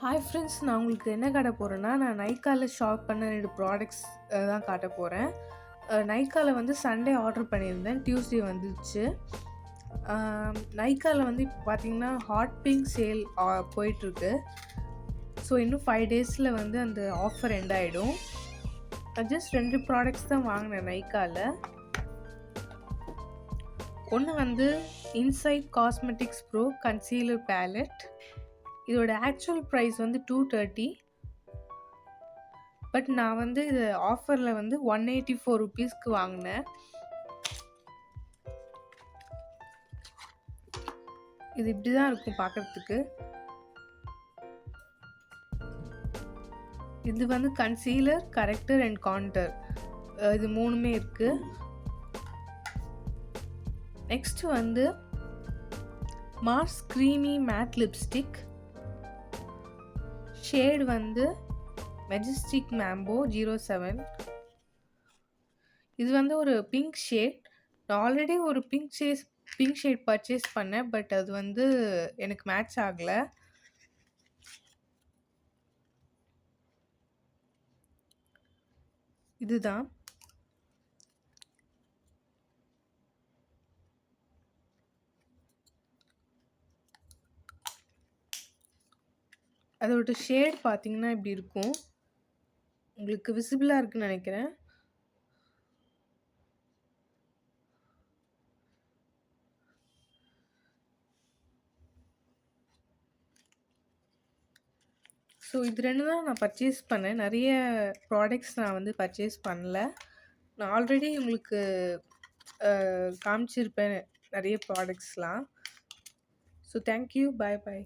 Hi friends, நான் உங்களுக்கு என்ன காட்ட போகிறேன்னா, நான் நைக்காவில் ஷாப் பண்ண 2 ப்ராடக்ட்ஸ் தான் காட்ட போகிறேன். நைக்காவில் வந்து சண்டே ஆர்டர் பண்ணியிருந்தேன், டியூஸ்டே வந்துச்சு. நைக்காவில் வந்து இப்போ பார்த்தீங்கன்னா ஹாட் பிங்க் சேல் போயிட்டுருக்கு. ஸோ இன்னும் 5 டேஸில் வந்து அந்த ஆஃபர் எண்ட் ஆகிடும். ஜஸ்ட் 2 ப்ராடக்ட்ஸ் தான் வாங்கினேன் நைக்காவில். ஒன்று வந்து inside cosmetics bro concealer ballot. இதோட ஆக்சுவல் ப்ரைஸ் வந்து 230. பட் நான் வந்து இது ஆஃபரில் வந்து 184 ருபீஸ்க்கு வாங்கினேன். இது இப்படி தான் இருக்கும் பார்க்குறதுக்கு. இது வந்து கன்சீலர், கரெக்டர் அண்ட் கான்டர், இது 3மே இருக்குது. நெக்ஸ்ட் வந்து Mars creamy matte lipstick. Shade வந்து மெஜஸ்டிக் மேம்போ 07. இது வந்து ஒரு பிங்க் ஷேட். நான் ஆல்ரெடி ஒரு பிங்க் ஷேட் பர்ச்சேஸ் பண்ணேன், பட் அது வந்து எனக்கு மேட்ச் ஆகலை. இதுதான். அதோட ஷேட் பார்த்தீங்கன்னா இப்படி இருக்கும். உங்களுக்கு விசிபிளாக இருக்குன்னு நினைக்கிறேன். ஸோ இது 2 தான் நான் பர்ச்சேஸ் பண்ணேன். நிறைய ப்ராடக்ட்ஸ் நான் வந்து பர்ச்சேஸ் பண்ணல. நான் ஆல்ரெடி உங்களுக்கு காமிச்சிருப்பேன் நிறைய ப்ராடக்ட்ஸ்லாம். ஸோ தேங்க்யூ, பாய் பாய்.